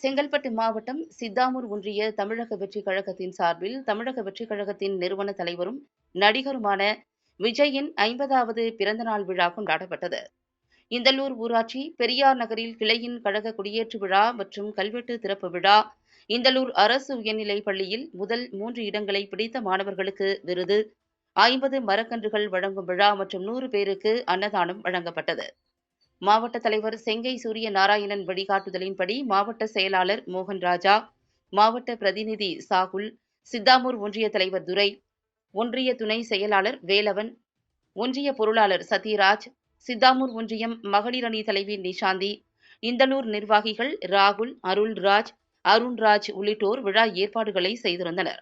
செங்கல்பட்டு மாவட்டம் சித்தாமூர் ஒன்றிய தமிழக வெற்றிக் கழகத்தின் சார்பில் தமிழக வெற்றிக் கழகத்தின் நிறுவன தலைவரும் நடிகருமான விஜயின் 50வது பிறந்தநாள் விழா கொண்டாடப்பட்டது. இந்தலூர் ஊராட்சி பெரியார் நகரில் கிளையின் கழக குடியேற்று விழா மற்றும் கல்வெட்டு திறப்பு விழா, இந்தலூர் அரசு உயர்நிலைப் பள்ளியில் முதல் 3 இடங்களை பிடித்த மாணவர்களுக்கு விருது, 50 மரக்கன்றுகள் வழங்கும் விழா மற்றும் 100 பேருக்கு அன்னதானம் வழங்கப்பட்டது. மாவட்ட தலைவர் செங்கை சூரிய நாராயணன் வழிகாட்டுதலின்படி மாவட்ட செயலாளர் மோகன்ராஜா, மாவட்ட பிரதிநிதி சாகுல், சித்தாமூர் ஒன்றிய தலைவர் துரை, ஒன்றிய துணை செயலாளர் வேலவன், ஒன்றிய பொருளாளர் சத்யராஜ், சித்தாமூர் ஒன்றியம் மகளிர் அணி தலைவி நிஷாந்தி, இந்தலூர் நிர்வாகிகள் ராகுல், அருள்ராஜ், அருண்ராஜ் உள்ளிட்டோர் விழா ஏற்பாடுகளை செய்திருந்தனர்.